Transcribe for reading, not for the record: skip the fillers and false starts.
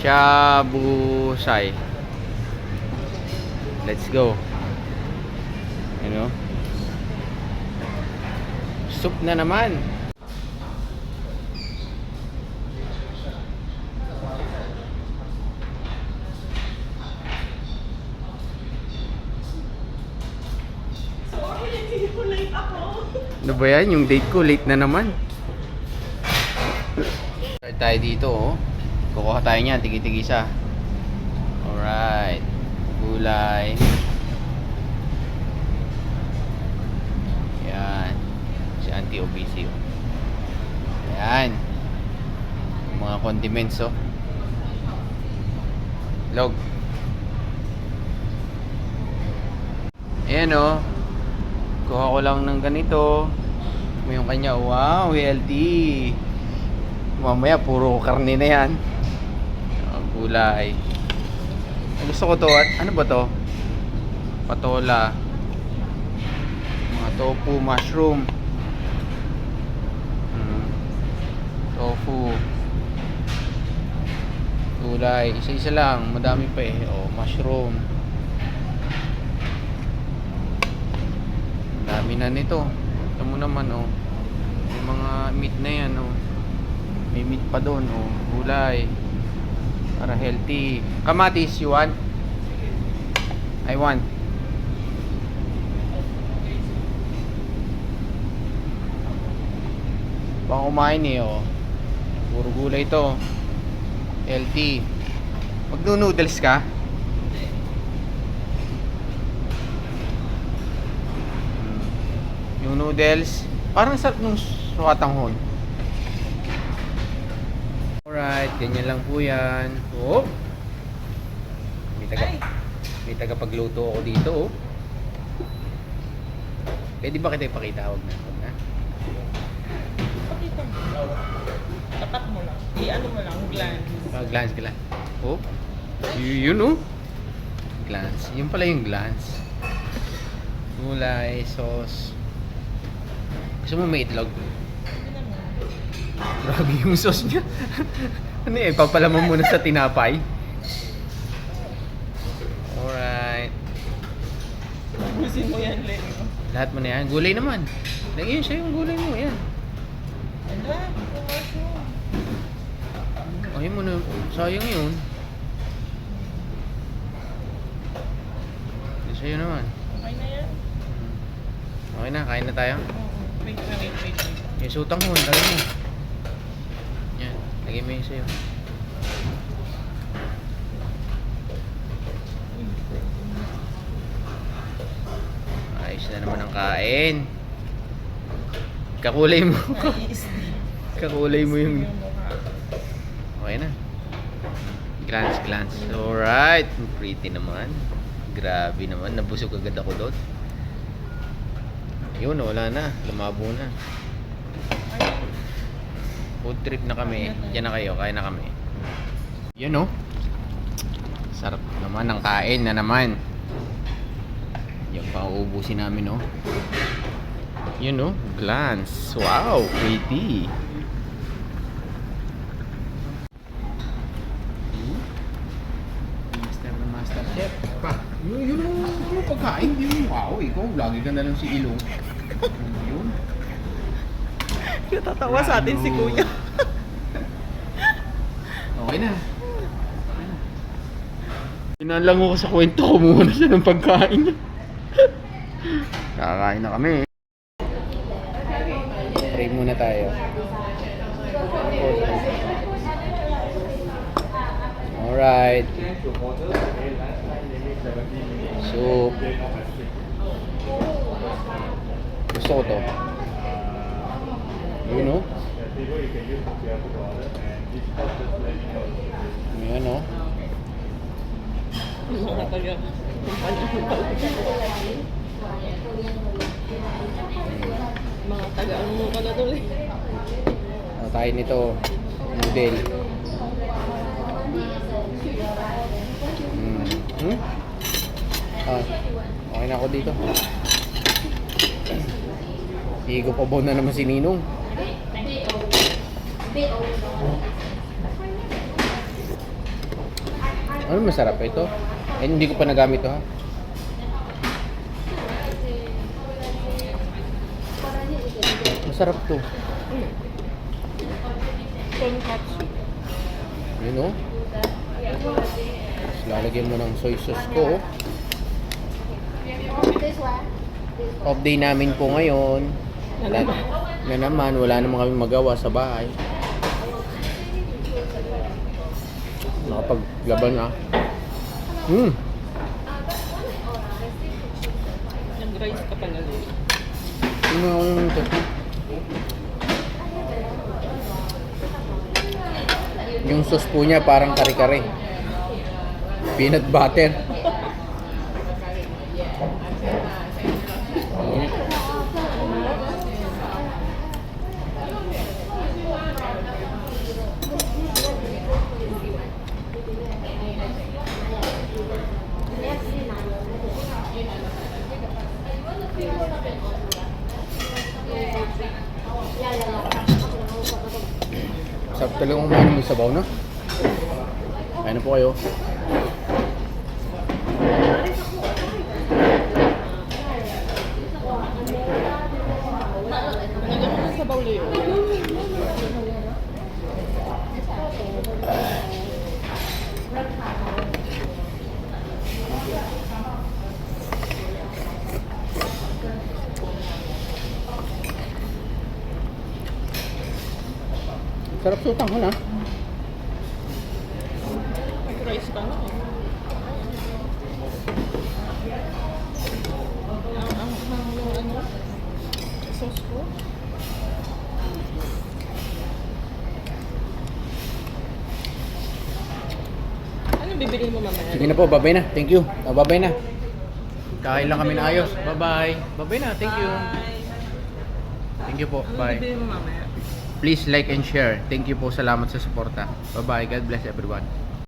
Shabu Sai. Let's go. You know? Soup na naman. Ano ba yan? Yung date ko, late na naman. Start tayo dito, oh. Kukuha tayo niyan, tigi-tigisa. Alright. Gulay. Yan. Si Auntie Obisi, oh. Yan. Yung mga condiments, oh. Log. Ayan, oh. Kuha ko lang ng ganito. Yung kanya, wow, healthy. Mamaya, puro karne na yan. Gulay. Gusto ko to. Ano ba to? Patola. Mga tofu, mushroom. Tofu. Gulay. Isa-isa lang. Madami pa eh. Oh, mushroom. Dami na nito. Ito mo naman, oh. May mga meat na yan, oh. May meat pa doon, oh. Gulay. Para healthy. Kamatis, you want? I want. Baka kumain eh, oh. Puro gulay to. Healthy. Magno-noodles ka? Yung noodles, parang sarap nung suwatanghon. Alright, ganyan lang po yan. Oh. May tagapagluto ako dito, oh. Pwede ba kita ipakita? Huwag na. Pakita mo. Tapat mo lang. I-ano mo lang, glance. Glance. Oh. Yun, oh. Glance. Yun pala yung glance. Gulay, sauce. Gusto mo may itlog? Grabe yung sauce niya. Ano eh, papalaman muna sa tinapay. Alright. Gusin mo yan, Leno. Lahat mo na yan. Gulay naman. Lagyan siya yung gulay mo. Yan. Ala, pumasyo. Ay mo na. Sayang yun. Sa'yo naman. Okay na yan. Okay na, kain na tayo. Wait. Yung sutang mo, lagay mo. Yan, lagay mo yung sa'yo. Ayos na naman ang kain. Kakulay mo. Kakulay mo yung... Okay na. Glance. Alright. Pretty naman. Grabe naman. Nabusog agad ako doon. Yun, wala na. Lumabo na. Food trip na kami. Diyan na kayo. Kain na kami. Yan, oh. Sarap naman ang kain na naman. Yung pauubusin namin, oh. Yun, oh. Glance. Wow. Pretty. Master chef. Pa. Yun ang pagkain. Wow. Ikaw, lagi ka na lang si Ilong. Yun. Tatawa sa atin si Kuya. Okay na. Pinalang ko sa kwento ko muna siya ng pagkain. Kakain na kami. Pray muna tayo. Alright. Soup. Gusto ko to. Yun, oh. Ayan, oh. Mga taga. Mga taga ano ka na doon eh. Tayo nito. Noodle. Okay na ako dito. Higo pa ba na naman si Ninong? Ano masarap ito? Eh, hindi ko pa nagamit to ha. Masarap to. Tonkatsu. Yun oh. Tapos lalagyan mo ng soy sauce ko oh. Off day namin po ngayon. Na naman, wala naman kami magawa sa bahay. Nakapaglaban ah. Nag-rice ka pala. Ano yung yung sauce po niya parang kare-kare. Peanut butter. Sarap talagang kumain ng sabaw, no? Kaya na po kayo. Nagyan mo ng sabaw yun. Sarap sutang ko na. Nag-rice ka na eh. Ang ano? Sauce ko? Ano bibili mo mamaya? Sige na po, babay na. Thank you. Babay na. Kain lang kami na ayos. Bye-bye. Babay na. Thank you. Bye. Thank you po. Ano Bye. bibili mo mamaya? Please like and share. Thank you po. Salamat sa suporta. Bye-bye. God bless everyone.